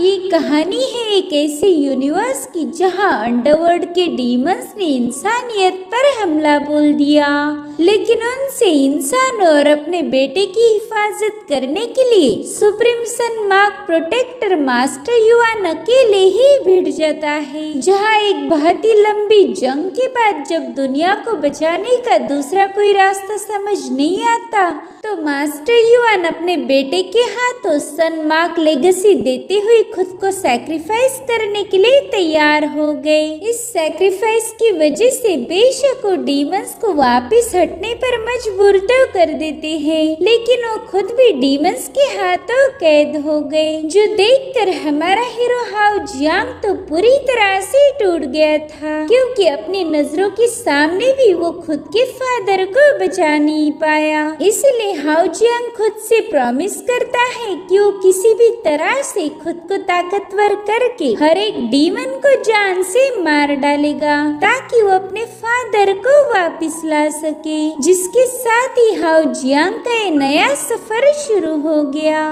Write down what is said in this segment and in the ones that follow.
ये कहानी है एक ऐसे यूनिवर्स की जहाँ अंडरवर्ल्ड के डीमंस ने इंसानियत पर हमला बोल दिया, लेकिन उनसे इंसान और अपने बेटे की हिफाजत करने के लिए सुप्रीम सन मार्क प्रोटेक्टर मास्टर युआन अकेले ही भिड़ जाता है। जहाँ एक बहुत ही लंबी जंग के बाद जब दुनिया को बचाने का दूसरा कोई रास्ता समझ नहीं आता, तो मास्टर युआन अपने बेटे के हाथों सन मार्क लेगेसी देते हुए खुद को सैक्रिफाइस करने के लिए तैयार हो गए। इस सैक्रिफाइस की वजह से बेशक वो डीमंस को वापस हटने पर मजबूर तो कर देते हैं, लेकिन वो खुद भी डीमंस के हाथों कैद हो गए, जो देखकर हमारा हीरो हाउ जियांग तो पूरी तरह से टूट गया था, क्योंकि अपनी नजरों के सामने भी वो खुद के फादर को बचा नहीं पाया। इसलिए हाउ जियांग खुद से प्रॉमिस करता है कि वो किसी भी तरह से खुद को ताकतवर करके हर एक डीमन को जान से मार डालेगा, ताकि वो अपने फादर को वापस ला सके। जिसके साथ ही हाउ जियांग का ये नया सफर शुरू हो गया।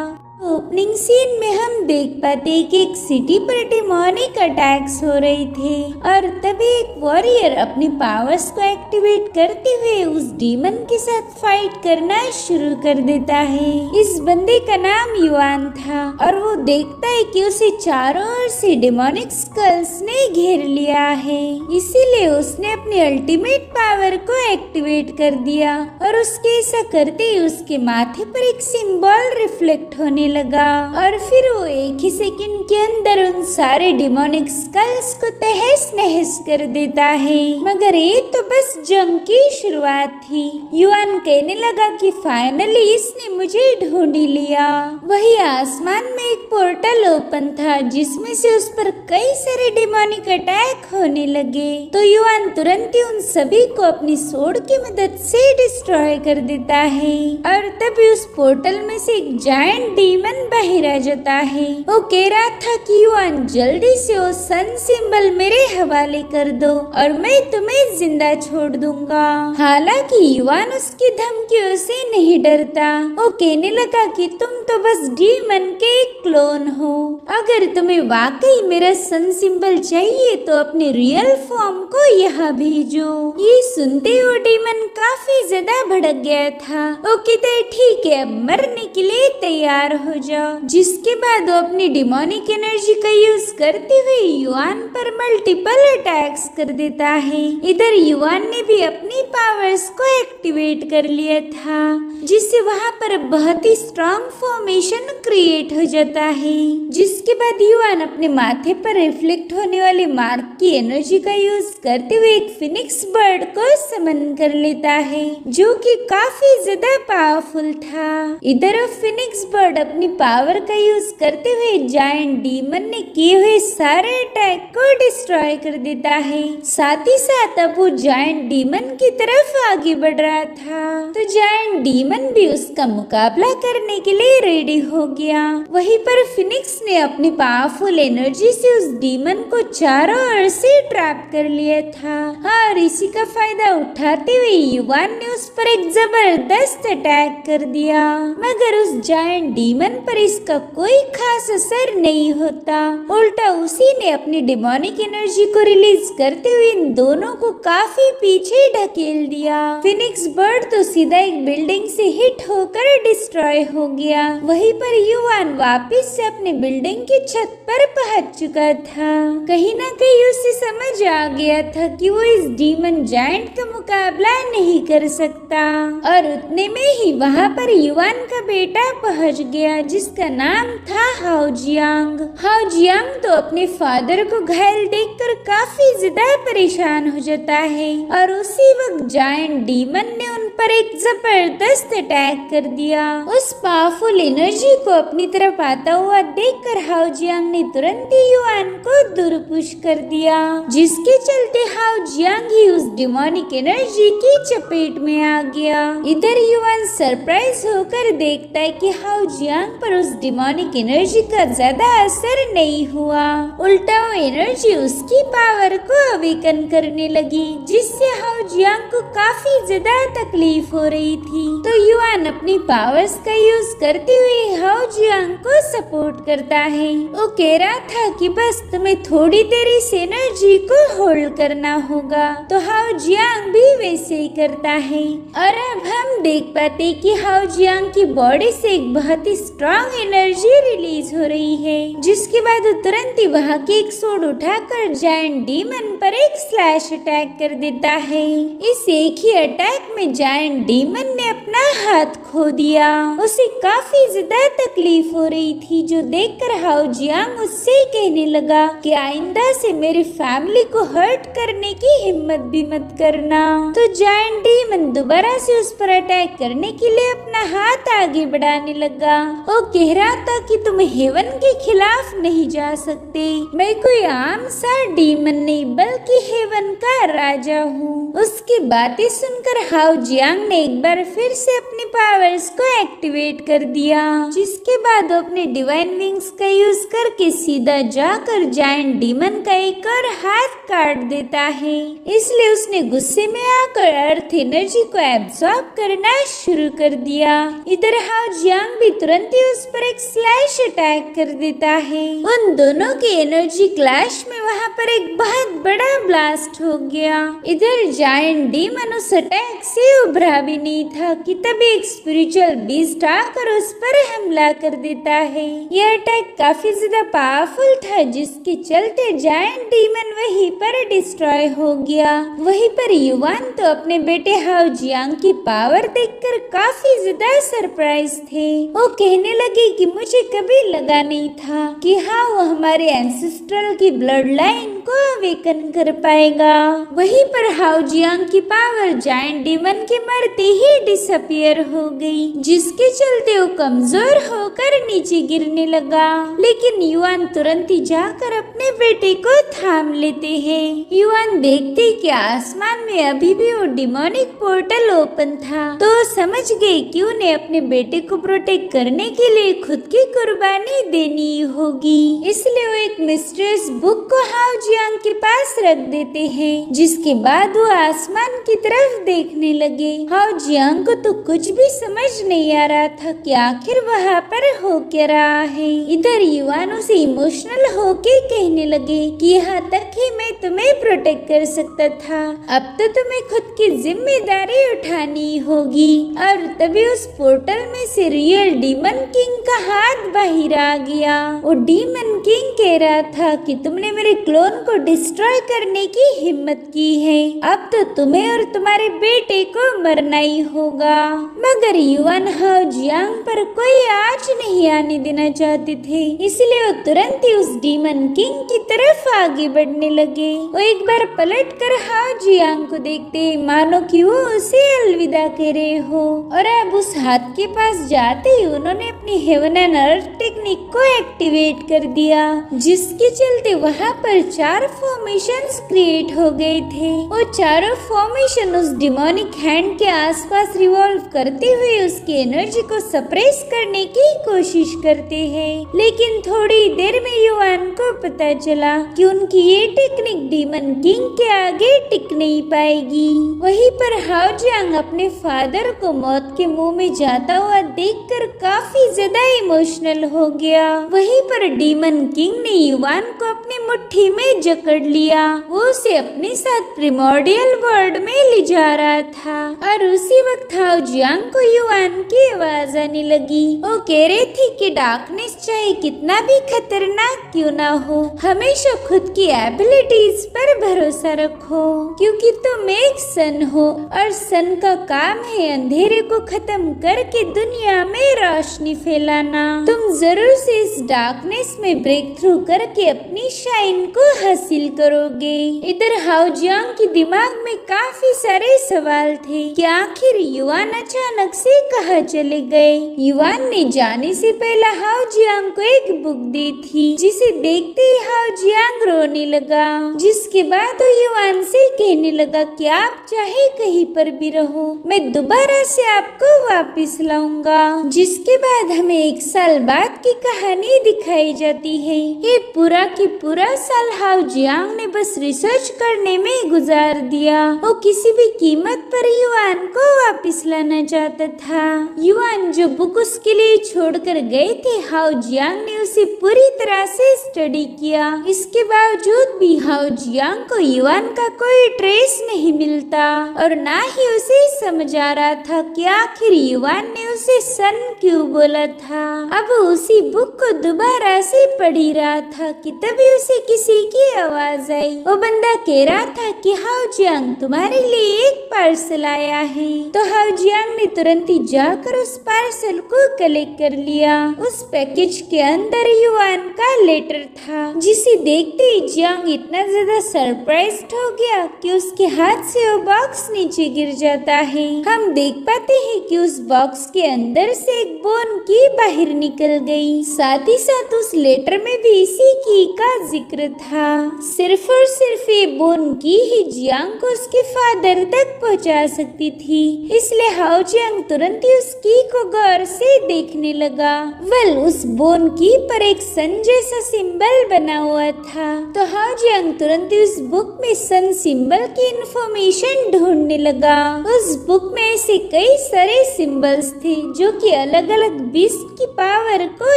ओपनिंग सीन में हम देख पाते कि एक सिटी पर डेमोनिक अटैक्स हो रहे थे और तभी एक वॉरियर अपनी पावर्स को एक्टिवेट करते हुए उस डीमन के साथ फाइट करना शुरू कर देता है। इस बंदे का नाम युआन था और वो देखता है कि उसे चारों ओर से डेमोनिक स्कल्स ने घेर लिया है, इसीलिए उसने अपनी अल्टीमेट पावर को एक्टिवेट कर दिया और उसके ऐसा करते ही उसके माथे पर एक सिंबल रिफ्लेक्ट होने लगा और फिर वो एक ही सेकंड के अंदर उन सारे डिमोनिक स्कल्स को तहस नहस कर देता है। मगर ये तो बस जंग की शुरुआत थी। युआन कहने लगा कि फाइनली इसने मुझे ढूंढ ही लिया। वही आसमान में एक पोर्टल ओपन था जिसमें से उस पर कई सारे डिमोनिक अटैक होने लगे, तो युआन तुरंत ही उन सभी को अपनी सोड की मदद से डिस्ट्रॉय कर देता है और तभी उस पोर्टल में से एक जायंट डीमन बाहर आ जाता है। वो कह रहा था कि युआन जल्दी से वो सन सिंबल मेरे हवाले कर दो और मैं तुम्हें जिंदा छोड़ दूंगा। हालांकि युआन उसकी धमकियों से नहीं डरता। वो कहने लगा कि तुम तो बस डीमन के एक क्लोन हो, अगर तुम्हें वाकई मेरा सन सिंबल चाहिए तो अपने रियल फॉर्म को यहाँ भेजो। ये सुनते वो डीमन काफी ज्यादा भड़क गया था। वो कहते ठीक है, अब मरने के लिए तैयार हो जाओ। जिसके बाद वो अपनी डिमोनिक एनर्जी का यूज करते हुए युआन पर मल्टीपल अटैक्स कर देता है। इधर युआन ने भी अपनी पावर्स को एक्टिवेट कर लिया था, जिससे वहाँ पर बहुत ही स्ट्रॉन्ग फॉर्मेशन क्रिएट हो जाता है। जिसके बाद युआन अपने माथे पर रिफ्लेक्ट होने वाले मार्क की एनर्जी का यूज करते हुए एक फिनिक्स बर्ड को समन कर लेता है, जो कि काफी ज्यादा पावरफुल था। इधर फिनिक्स बर्ड अपनी पावर का यूज करते हुए जायंट डीमन ने किए हुए सारे अटैक को डिस्ट्रॉय कर देता है। साथ ही साथ अब वो जायंट डीमन की तरफ आगे बढ़ रहा था, तो जायंट डीमन भी उसका मुकाबला करने के लिए रेडी हो गया। वहीं पर फिनिक्स ने अपनी पावरफुल एनर्जी से उस डीमन को चारों ओर से ट्रैप कर लिया था और इसी का फायदा उठाते हुए युआन ने उस पर एक जबरदस्त अटैक कर दिया। मगर उस जायंट डीमन पर इसका कोई खास असर नहीं होता, उल्टा उसी ने अपनी डिमोनिक एनर्जी को रिलीज करते हुए इन दोनों को काफी पीछे ढकेल दिया। फिनिक्स बर्ड तो सीधा एक बिल्डिंग से हिट होकर डिस्ट्रॉय हो गया। वहीं पर युआन वापस से अपने बिल्डिंग की छत पर पहुंच चुका था। कहीं ना कहीं उसे समझ आ गया था कि वो इस डीमन जायंट का मुकाबला नहीं कर सकता और उतने में ही वहाँ पर युआन का बेटा पहुँच गया, जिसका नाम था हाउ जियांग। हाउ जियांग तो अपने फादर को घायल देखकर काफी ज्यादा परेशान हो जाता है और उसी वक्त जायंट डीमन ने उन पर एक जबरदस्त अटैक कर दिया। उस पावरफुल एनर्जी को अपनी तरफ आता हुआ देखकर हाउ जियांग ने तुरंत ही युआन को दूर पुश कर दिया, जिसके चलते हाउ जियांग ही उस डिमोनिक एनर्जी की चपेट में आ गया। इधर युआन सरप्राइज होकर देखता है कि हाउ जियांग पर उस डिमोनिक एनर्जी का ज्यादा असर नहीं हुआ, उल्टा वो एनर्जी उसके उसकी पावर को अवेकन करने लगी, जिससे हाउ जियांग को काफी ज्यादा तकलीफ हो रही थी। तो युआन अपनी पावर्स का यूज करते हुए हाउ जियांग को सपोर्ट करता है। वो कह रहा था कि बस तुम्हें थोड़ी देर इस एनर्जी को होल्ड करना होगा। तो हाउ जियांग भी वैसे ही करता है और अब हम देख पाते कि हाउ जियांग की बॉडी से एक बहुत ही स्ट्रॉन्ग एनर्जी रिलीज हो रही है, जिसके बाद वो तुरंत ही वहाँ के एक सोड उठाकर जायंट डीमन पर एक स्लैश अटैक कर देता है। इस एक ही अटैक में जायंट डीमन ने अपना हाथ खो दिया। उसे काफी ज्यादा तकलीफ हो रही थी, जो देखकर हाउ जियांग उससे कहने लगा कि आइंदा से मेरी फैमिली को हर्ट करने की हिम्मत भी मत करना। तो जायंट डीमन दोबारा से उस पर अटैक करने के लिए अपना हाथ आगे बढ़ाने लगा। वो कह रहा था कि तुम हेवन के खिलाफ नहीं जा सकते, मैं कोई आम सा डीमन नहीं बल्कि हेवन का राजा हूँ। उसकी बातें सुनकर हाउ जियांग ने एक बार फिर से अपनी पावर्स को एक्टिवेट कर दिया, जिसके बाद वो अपने डिवाइन विंग्स का यूज करके सीधा जाकर जायंट डीमन का एक और हाथ काट देता है। इसलिए उसने गुस्से में आकर अर्थ एनर्जी को एब्सॉर्ब करना शुरू कर दिया। इधर हाउ जियांग भी तुरंत ही उस पर एक स्लैश अटैक कर देता है। उन दोनों की एनर्जी क्लैश में वहाँ पर एक बहुत बड़ा ब्लास्ट हो गया। इधर जायंट डीमन उस अटैक से उभरा भी नहीं था कि तभी एक स्पिरिचुअल बीस्ट आकर उस पर हमला कर देता है। यह अटैक काफी ज्यादा पावरफुल था, जिसके चलते जायंट डीमन वहीं पर डिस्ट्रॉय हो गया। वहीं पर युवान तो अपने बेटे हाउ जियांग की पावर देखकर काफी ज्यादा सरप्राइज थे। वो कहने लगे कि मुझे कभी लगा नहीं था कि हाँ वो हमारे एंसेस्ट्रल की ब्लड लाइन को अवेकन कर पाएगा। वहीं पर हाउ जियांग की पावर जायंट डीमन के मरते ही डिसअपियर हो गई, जिसके चलते वो कमजोर होकर नीचे गिरने लगा। लेकिन युवान तुरंत ही जाकर अपने बेटे को थाम लेते हैं। युवान देखते कि आसमान में अभी भी वो डिमोनिक पोर्टल ओपन था, तो समझ गए कि उन्हें अपने बेटे को प्रोटेक्ट करने के लिए खुद की कुर्बानी देनी होगी। इसलिए वो एक मिस्ट्रियस बुक को हाउ जियांग के पास रख देते हैं, जिसके बाद वो आसमान की तरफ देखने लगे। हाउ जियांग को तो कुछ भी समझ नहीं आ रहा था कि आखिर वहाँ पर हो क्या रहा है। इधर युवान उसे इमोशनल होके कहने लगे कि यहाँ तक ही मैं तुम्हें प्रोटेक्ट कर सकता था, अब तो तुम्हें खुद की जिम्मेदारी उठानी होगी। और तभी उस पोर्टल में से रियल डीमन किंग का हाथ बाहर आ गया। वो डीमन किंग कह रहा था कि तुमने मेरे क्लोन को डिस्ट्रॉय करने की हिम्मत की है, अब तो तुम्हें और तुम्हारे बेटे को मरना ही होगा। मगर युवान हाउ जियांग पर कोई आँच नहीं आने देना चाहते थे, इसलिए वो तुरंत ही उस डीमन किंग की तरफ आगे बढ़ने लगे। वो एक बार पलट कर हाउ जियांग को देखते मानो कि वो उसे अलविदा कह रहे हो, और अब उस हाथ के पास जाते ही उन्होंने अपनी हेवन एंड अर्थ टेक्निक को एक्टिवेट कर दिया, जिसके चलते वहाँ पर 4 फॉर्मेशंस क्रिएट हो गए थे। वो चारों फॉर्मेशन उस डिमोनिक हैंड के आसपास रिवॉल्व करते हुए उसकी एनर्जी को सप्रेस करने की कोशिश करते हैं। लेकिन थोड़ी देर में युवान को पता चला कि उनकी ये टेक्निक डीमन किंग के आगे टिक नहीं पाएगी। वहीं पर हाउ जियांग अपने फादर को मौत के मुंह में जाता हुआ देखकर काफी ज्यादा इमोशनल हो गया। वहीं पर डीमन किंग ने युवान को अपनी मुट्ठी में जकड़ लिया। वो उसे अपने साथ प्रिमोर्डियल वर्ल्ड में ले जा रहा था, और उसी वक्त हाउ जियांग को युवान की आवाज आने लगी। वो कह रहे थे कि डार्कनेस चाहे कितना भी खतरनाक क्यों ना हो, हमेशा खुद की एबिलिटीज पर भरोसा रखो, क्योंकि तुम एक सन हो और सन का काम है अंधेरे को खत्म करके दुनिया में रोशनी फैलाना। तुम जरूर से इस डार्कनेस में ब्रेक थ्रू करके अपनी शाइन को हासिल करोगे। इधर हाउ जियांग के दिमाग में काफी सारे सवाल थे कि आखिर युवान अचानक से कहाँ चले गए। युवान ने जाने से पहले हाउ जियांग को एक बुक दी थी, जिसे देखते ही हाउ जियांग रोने लगा, जिसके बाद वो युवान से कहने लगा कि आप चाहे कहीं पर भी रहो, मैं दोबारा से आपको वापस लाऊंगा। जिसके बाद हमें 1 साल बाद की कहानी दिखाई जाती है। ये पूरा की पूरा साल हाउ जियांग ने बस रिसर्च करने में गुजार दिया। वो किसी भी कीमत पर युआन को वापस लाना चाहता था। युआन जो बुक उसके लिए छोड़कर गए थे, हाउ जियांग ने उसे पूरी तरह से स्टडी किया। इसके बावजूद भी हाउ जियांग को युआन का कोई ट्रेस नहीं मिलता और ना ही उसे समझ आ रहा था कि आखिर युआन ने उसे सन क्यों बोला था। अब उसी बुक को दोबारा से पढ़ ही रहा था कि तभी उसे किसी की आवाज आई। वो बंदा कह रहा था कि हाउ जियांग तुम्हारे लिए एक पार्सल आया है। तो हाउ जियांग ने तुरंत ही जाकर उस पार्सल को कलेक्ट कर लिया। उस पैकेज के अंदर युआन का लेटर था, जिसे देखते ही जियांग इतना ज्यादा सरप्राइज्ड हो गया कि उसके हाथ से वो बॉक्स नीचे गिर जाता है। हम देख पाते हैं कि उस बॉक्स के अंदर से एक बोन की बाहर निकल गई। साथ ही साथ उस लेटर में भी इसी की का जिक्र था। सिर्फ और सिर्फ ये बोन की ही जियांग को उसके फादर तक पहुंचा सकती थी। इसलिए हाउ जियांग तुरंत ही उस की को गौर से देखने लगा। वेल, उस बोन की पर एक सन जैसा सिंबल बना हुआ था। तो हाउ जियांग तुरंत ही उस बुक में सन सिंबल की इंफॉर्मेशन ढूंढने लगा। उस बुक में ऐसे कई सारे सिंबल्स थे जो कि अलग अलग बीस्ट की पावर को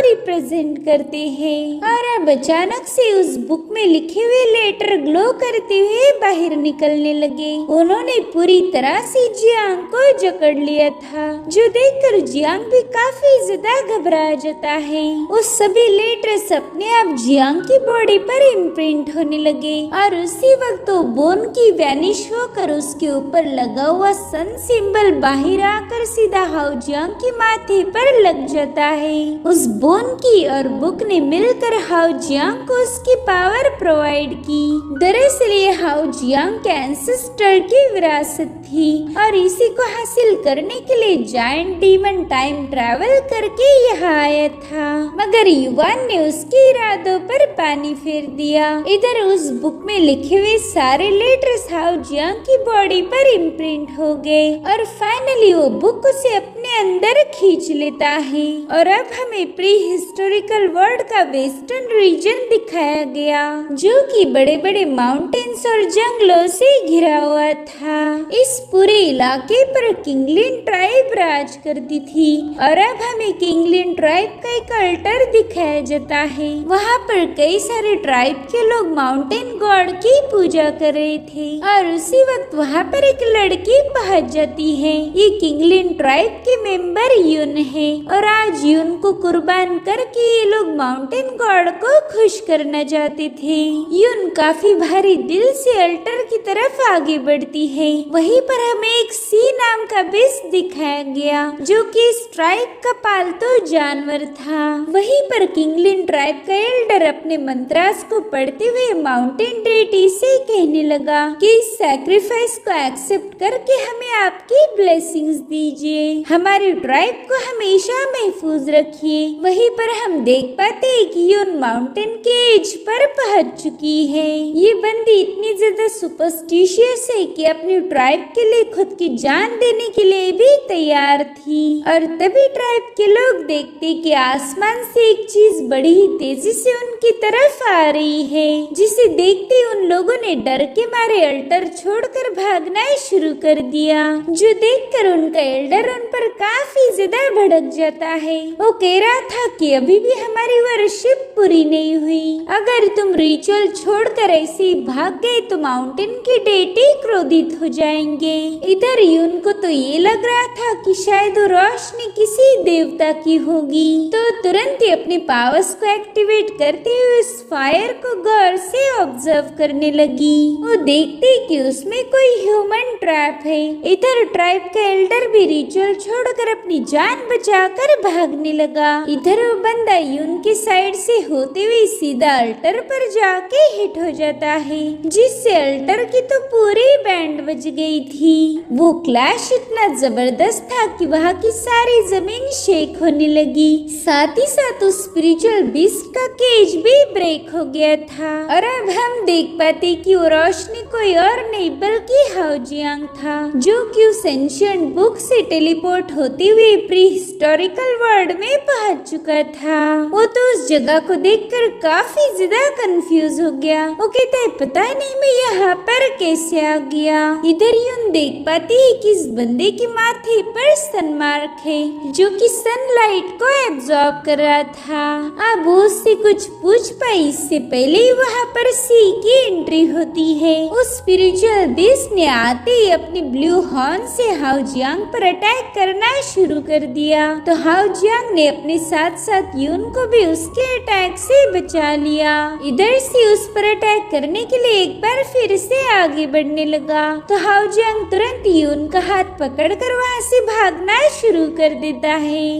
रिप्रेजेंट करते हैं। और अब अचानक से उस बुक में लिखे हुए लेटर ग्लो करते हुए बाहर निकलने लगे। उन्होंने पूरी तरह से जियांग को जकड़ लिया था, जो देखकर जियांग भी काफी ज्यादा घबरा जाता है। वो सभी लेटर्स अपने आप जियांग की बॉडी पर इम्प्रिंट होने लगे और उसी वक्त वो बोन की वैनिश होकर उसके ऊपर लगा हुआ सन सिंबल बाहर आकर सीधा हाउ जियांग के माथे पर लग जाता है। उस बोन की और बुक ने मिलकर हाउ जियांग को उसकी पावर प्रोवाइड की। दरअसल ये हाउ जियांग के एंसेस्टर की विरासत थी और इसी को हासिल करने के लिए जायंट डीमन टाइम ट्रैवल करके यहाँ आया था, मगर युवान ने उसके इरादों पर पानी फेर दिया। इधर उस बुक में लिखे हुए सारे लेटर्स हाउ जियांग की बॉडी पर इम्प्रिंट हो गए और फाइनली वो बुक उसे अपने अंदर खींच लेता है। और अब हमें प्री हिस्टोरिकल वर्ल्ड का वेस्टर्न रीजन दिखाया गया, जो कि बड़े बड़े माउंटेन्स और जंगलों से घिरा हुआ था। इस पूरे इलाके पर किंगलिन ट्राइब राज करती थी और अब हमें किंगलिन ट्राइब का एक अल्टर दिखाया जाता है। वहाँ पर कई सारे ट्राइब के लोग माउंटेन गॉड की पूजा कर रहे थे और उसी वक्त वहाँ पर एक लड़की पहुँच जाती है। ये किंगलिन ट्राइब के मेंबर यून है और आज यून को कुर्बान करके ये लोग माउंटेन गॉड को खुश करना चाहते थे। यून काफी भारी दिल से अल्टर की तरफ आगे बढ़ती है। वहीं पर हमें एक सी नाम का बीस्ट दिखाया गया, जो कि इस ट्राइब का पालतू जानवर था। वहीं पर किंगलिन ट्राइब का एल्डर अपने मंत्रास को पढ़ते हुए माउंटेन डेटी से कहने लगा कि इस सैक्रिफाइस को एक्सेप्ट करके हमें आपकी ब्लेसिंग्स दीजिए, हमारे ट्राइब को हमेशा महफूज रखिए। वहीं पर हम देख पाते हैं कि यून माउंटेन के एज पर पहुंच चुकी है। ये बंदी इतनी ज्यादा सुपरस्टिशियस है कि अपनी ट्राइब के लिए खुद की जान देने के लिए भी तैयार थी। और तभी ट्राइब के लोग देखते कि आसमान से एक चीज बड़ी ही तेजी से उनकी तरफ आ रही है, जिसे देखते उन लोगों ने डर के मारे अल्टर छोड़कर भागना शुरू कर दिया, जो देखकर उनका एल्डर उन पर काफी ज्यादा भड़क जाता है। वो कह रहा था कि अभी भी हमारी वर्शिप पूरी नहीं हुई। अगर तुम रिचुअल छोड़कर ऐसे ही भाग गए तो माउंटेन की डेटी क्रोधित हो जाएंगे। इधर यून को तो ये लग रहा था कि शायद वो रोशनी किसी देवता की होगी, तो तुरंत ही अपने पावर्स को एक्टिवेट करते हुए उस फायर को गौर से ऑब्जर्व करने लगी। वो देखते कि उसमें कोई ह्यूमन ट्रैप है। इधर ट्राइब का एल्डर भी रिचुअल छोड़कर अपनी जान बचाकर भागने लगा। इधर वो बंदा यून के साइड से होते हुए सीधा अल्टर पर जाके हिट हो जाता है, जिससे अल्टर की तो पूरी बैंड बज गई थी। वो क्लैश इतना जबरदस्त था कि वहाँ की सारी जमीन शेक होने लगी। साथ ही साथ उस स्पिरिचुअल बीस्ट का उसका केज भी ब्रेक हो गया था और अब हम देख पाते कि वो रोशनी कोई और नहीं बल्कि हाउ जियांग था, जो कि उस एंशिएंट बुक से टेलीपोर्ट होते हुए प्री हिस्टोरिकल वर्ल्ड में पहुंच चुका था। वो तो उस जगह को देखकर काफी ज्यादा कंफ्यूज हो गया। वो कहता है पता नहीं मैं यहाँ पर कैसे आ गया। इधर यून देख पाती है कि इस बंदे के माथे पर सन मार्क है जो कि सनलाइट को एब्जॉर्ब कर रहा था। अब वो उससे कुछ पूछ पाई इससे पहले ही वहाँ पर सी की एंट्री होती है। उस स्पिरिचुअल बीस्ट ने आते ही अपनी ब्लू हॉर्न से हाउ जियांग पर अटैक करना शुरू कर दिया, तो हाउ जियांग ने अपने साथ साथ यून को भी उसके अटैक से बचा लिया। इधर से उस पर अटैक करने के लिए एक बार फिर से आगे बढ़ने लगा, तो हाउ जियांग तुरंत यून का हाथ पकड़कर वहाँ से भागना शुरू कर देता है,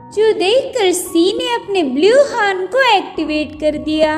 जो देखकर सी ने अपने ब्लू हॉर्न को एक्टिवेट कर दिया।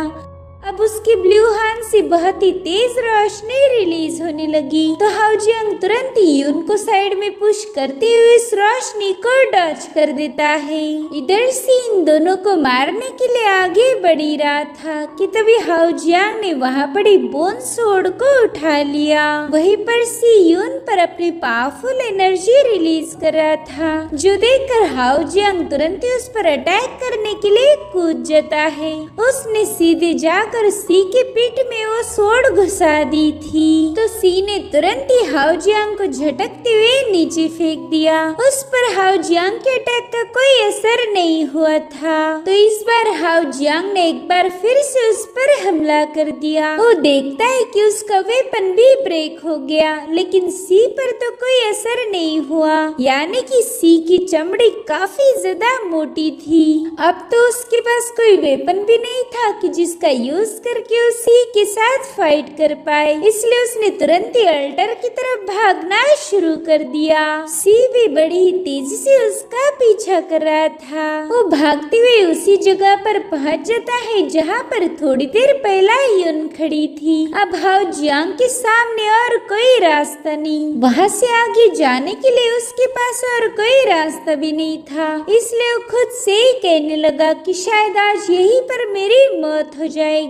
अब उसके ब्लू हॉर्न से बहुत ही तेज रोशनी रिलीज होने लगी, तो हाउ जियांग तुरंत ही यून को साइड में पुश करते हुए इस रोशनी को डॉज कर देता है। इधर से इन दोनों को मारने के लिए आगे बढ़ ही रहा था कि तभी हाउ जियांग ने वहाँ पड़ी बोन सोर्ड को उठा लिया। वहीं पर सी यून पर अपनी पावरफुल एनर्जी रिलीज कर रहा था, जो देखकर हाउ जियांग तुरंत ही उस पर अटैक करने के लिए कूद जाता है। उसने सीधे जाकर सी के पीठ में वो सोर्ड घुसा दी थी, तो सी ने तुरंत ही हाउ जियांग को झटकते हुए नीचे फेंक दिया। उस पर हाउ जियांग के अटैक का कोई असर नहीं हुआ था, तो इस बार हाउ जियांग ने एक बार फिर से उस पर हमला कर दिया। वो देखता है कि उसका वेपन भी ब्रेक हो गया, लेकिन सी पर तो कोई असर नहीं हुआ, यानी कि सी की चमड़ी काफी ज्यादा मोटी थी। अब तो उसके पास कोई वेपन भी नहीं था कि जिसका यूज करके उसी के साथ फाइट कर पाए, इसलिए उसने तुरंत ही अल्टर की तरफ भागना शुरू कर दिया। सी भी बड़ी ही तेजी से उसका पीछा कर रहा था। वो भागते हुए उसी जगह पर पहुंच जाता है जहां पर थोड़ी देर पहला यून खड़ी थी। अब हाउ जियांग के सामने और कोई रास्ता नहीं, वहां से आगे जाने के लिए उसके पास और कोई रास्ता भी नहीं था, इसलिए वो खुद से ही कहने लगा कि शायद आज यहीं पर मेरी मौत हो जाएगी।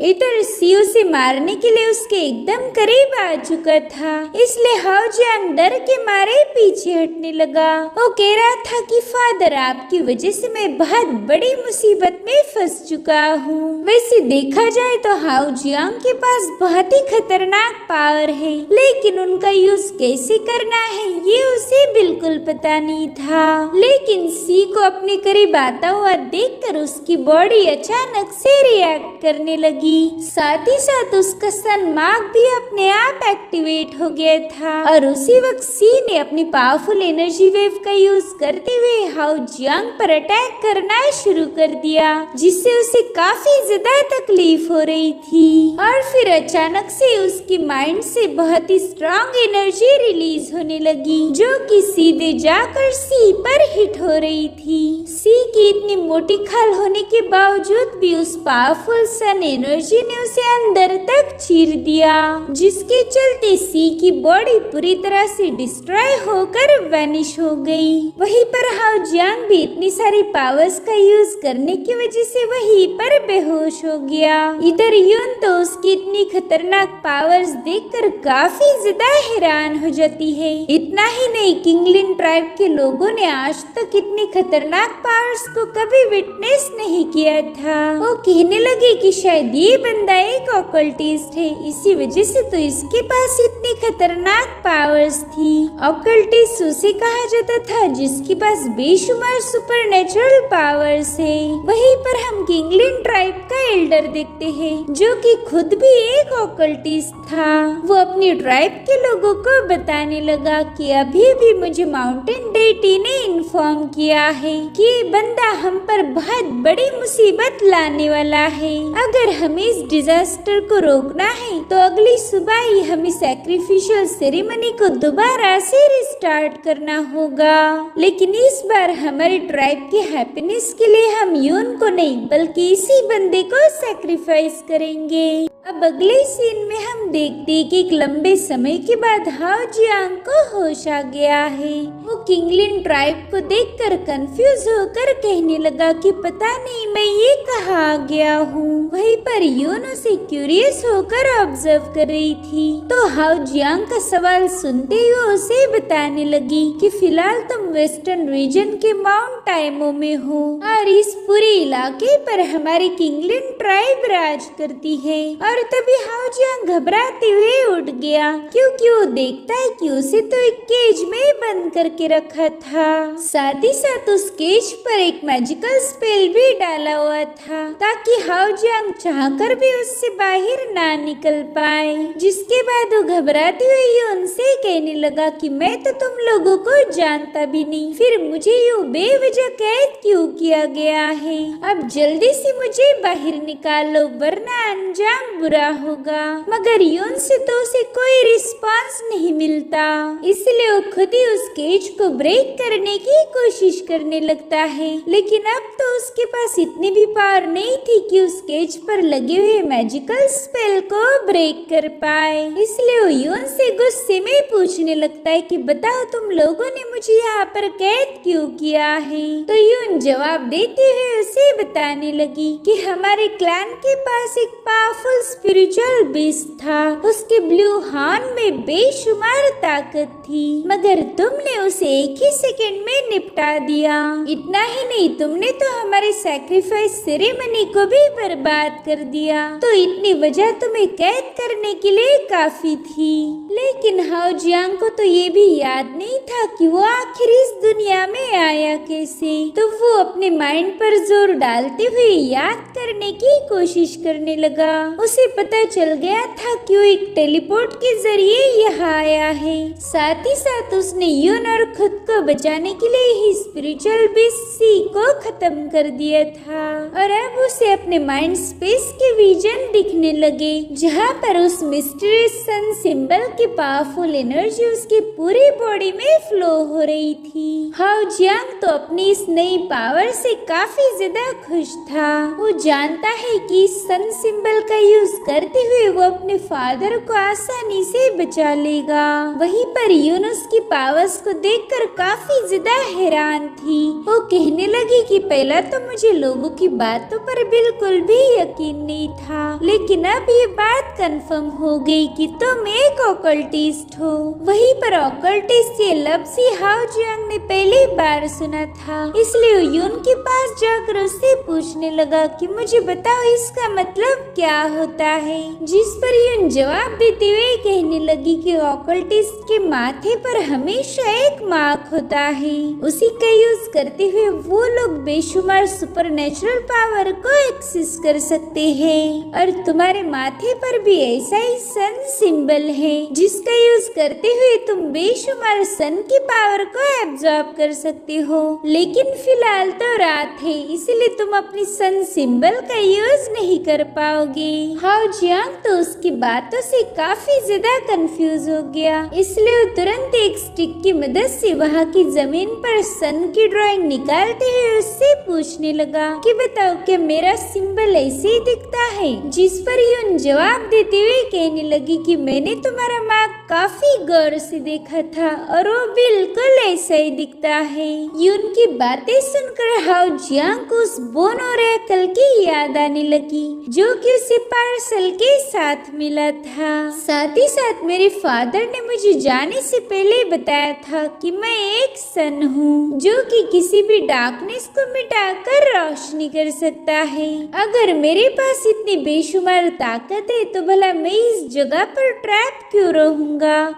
इधर सी उसे मारने के लिए उसके एकदम करीब आ चुका था, इसलिए हाउ जियांग डर के मारे पीछे हटने लगा। वो कह रहा था कि फादर आपकी वजह से मैं बहुत बड़ी मुसीबत में फंस चुका हूँ। वैसे देखा जाए तो हाउ जियांग के पास बहुत ही खतरनाक पावर है, लेकिन उनका यूज कैसे करना है ये उसे बिल्कुल पता नहीं था। लेकिन सी को अपने करीब आता हुआ देखकर उसकी बॉडी अचानक से रिएक्ट करने लगी, साथ ही साथ उसका सन मार्क भी अपने आप एक्टिवेट हो गया था और उसी वक्त सी ने अपनी पावरफुल एनर्जी वेव का यूज करते हुए हाउ जियांग पर अटैक करना शुरू कर दिया, जिससे उसे काफी ज्यादा तकलीफ हो रही थी। और फिर अचानक से उसकी माइंड से बहुत ही स्ट्रॉन्ग एनर्जी रिलीज होने लगी, जो कि सीधे जाकर सी पर हिट हो रही थी। सी की इतनी मोटी खाल होने के बावजूद भी उस पावरफुल सन एनर्जी ने उसे अंदर तक चीर दिया, जिसके चलते सी की बॉडी पूरी तरह से डिस्ट्रॉय होकर वैनिश हो गई। वहीं पर हाउ जियांग भी इतनी सारी पावर्स का यूज करने की वजह से वहीं पर बेहोश हो गया। इधर यून तो उसकी इतनी खतरनाक पावर्स देखकर काफी ज्यादा हैरान हो जाती है। इतना ही नहीं, किंगलिन ट्राइब के लोगों ने आज तक इतनी खतरनाक पावर्स को कभी विटनेस नहीं किया था। वो कहने लगे कि शायद ये बंदा एक ऑकल्टिस्ट है, इसी वजह से तो इसके पास इतनी खतरनाक पावर्स थी। ऑकल्टिस्ट उसे कहा जाता था जिसके पास बेशुमार सुपरनेचुरल पावर्स है। वहीं पर हम किंगलिन ट्राइब का एल्डर देखते हैं, जो कि खुद भी एक ऑकल्टिस्ट था। वो अपनी ट्राइब के लोगों को बताने लगा कि अभी भी मुझे माउंटेन डेटी ने इन्फॉर्म किया है कि ये बंदा हम पर बहुत बड़ी मुसीबत लाने वाला है। अगर हमें इस डिजास्टर को रोकना है तो अगली सुबह ही हमें सैक्रिफिशियल सेरेमनी को दोबारा से रिस्टार्ट करना होगा, लेकिन इस बार हमारे ट्राइब की हैप्पीनेस के लिए हम यून को नहीं बल्कि इसी बंदे को सैक्रिफाइस करेंगे। अब अगले सीन में हम देखते हैं कि एक लंबे समय के बाद हाओ जियांग को होश आ गया है। वो किंगलिन ट्राइब को देखकर कंफ्यूज होकर कहने लगा कि पता नहीं मैं ये कहाँ आ गया हूँ। वहीं पर यून उसे क्यूरियस होकर ऑब्जर्व कर रही थी, तो हाओ जियांग का सवाल सुनते ही वो उसे बताने लगी कि फिलहाल तुम वेस्टर्न रीजन के माउंट टाइमो में हो और इस पूरे इलाके पर हमारी किंगलिन ट्राइब राज करती है। और तभी हाओ जियांग घबराते हुए उठ गया, क्योंकि वो देखता है कि उसे तो एक केज में बंद करके रखा था। साथ ही साथ उस केज पर एक मैजिकल स्पेल भी डाला हुआ था, ताकि हाओ जियांग चाहकर भी उससे बाहर ना निकल पाए। जिसके बाद वो घबराते हुए उनसे कहने लगा कि मैं तो तुम लोगों को जानता भी नहीं, फिर मुझे यूं बेवजह कैद क्यों किया गया है। अब जल्दी से मुझे बाहर निकालो वरना अंजाम बुरा होगा। मगर यून से तो उसे कोई रिस्पांस नहीं मिलता, इसलिए वो खुद ही उस केज को ब्रेक करने की कोशिश करने लगता है। लेकिन अब तो उसके पास इतनी भी पावर नहीं थी कि उस केज पर लगे हुए मैजिकल स्पेल को ब्रेक कर पाए। इसलिए वो यून से गुस्से में पूछने लगता है कि बताओ तुम लोगों ने मुझे यहाँ पर कैद क्यों किया है। तो यून जवाब देते हुए उसे बताने लगी कि हमारे क्लैन के पास एक पावरफुल स्पिरिचुअल बीस्ट था, उसके ब्लू हॉर्न में बेशुमार ताकत थी, मगर तुमने उसे एक ही सेकंड में निपटा दिया। इतना ही नहीं, तुमने तो हमारे सैक्रिफाइस सेरेमनी को भी बर्बाद कर दिया, तो इतनी वजह तुम्हें कैद करने के लिए काफी थी। लेकिन हाओ जियांग को तो ये भी याद नहीं था कि वो आखिर इस दुनिया में आया कैसे। तो वो अपने माइंड पर जोर डालते हुए याद करने की कोशिश करने लगा। उसे पता चल गया था कि वो एक टेलीपोर्ट के जरिए यहाँ आया है। साथ ही साथ उसने यून और खुद को बचाने के लिए ही स्पिरिचुअल बीस्ट सी को खत्म कर दिया था। और अब उसे अपने माइंड स्पेस के विजन दिखने लगे, जहाँ पर उस मिस्टीरियस सन सिंबल की पावरफुल एनर्जी उसकी पूरी बॉडी में फ्लो हो रही थी। हाओ जियांग तो अपनी इस नई पावर से काफी ज्यादा खुश था। वो जानता है कि इस सन सिंबल का यूज करते हुए वो अपने फादर को आसानी से बचा लेगा। वहीं पर यूनुस की पावर्स को देखकर काफी ज्यादा हैरान थी। वो कहने लगी कि पहला तो मुझे लोगों की बातों पर बिल्कुल भी यकीन नहीं था, लेकिन अब ये बात कंफर्म हो गई कि तुम एक ऑकल्टिस्ट हो। वहीं पर ऑकल्टिस्ट ये लफ्ज ही हाओ जियांग ने पहली बार सुना था, इसलिए यून के पास जाकर उससे पूछने लगा कि मुझे बताओ इसका मतलब क्या होता है। जिस पर यून जवाब देते हुए कहने लगी कि ऑकल्टिस्ट के माथे पर हमेशा एक मार्क होता है, उसी का यूज करते हुए वो लोग बेशुमार सुपरनेचुरल पावर को एक्सेस कर सकते हैं। और तुम्हारे माथे पर भी ऐसा ही सन सिंबल है, जिसका यूज करते हुए तुम बेशुमार सन की पावर को एब्जॉर्ब कर सकते हो। लेकिन फिलहाल तो रात है, इसलिए तुम अपनी सन सिंबल का यूज नहीं कर पाओगे। हाओ जियांग तो उसकी बातों से काफी ज्यादा कंफ्यूज हो गया, इसलिए वो तुरंत एक स्टिक की मदद से वहाँ की जमीन पर सन की ड्राइंग निकालते हुए उससे पूछने लगा कि बताओ क्या मेरा सिंबल ऐसे ही दिखता है। जिस पर यून जवाब देते हुए कहने लगी कि मैंने तुम्हारा मार्क काफी गौर से देखा था और वो बिल्कुल ऐसा ही दिखता है। यून की बातें सुनकर हाओ जियांग को उस बोन ओरेकल की याद आने लगी, जो कि उसे पार्सल के साथ मिला था। साथ ही साथ मेरे फादर ने मुझे जाने से पहले बताया था कि मैं एक सन हूँ, जो कि किसी भी डार्कनेस को मिटाकर रोशनी कर सकता है। अगर मेरे पास इतनी बेशुमार ताकत है तो भला मैं इस जगह पर ट्रैप क्यों रहूंगा।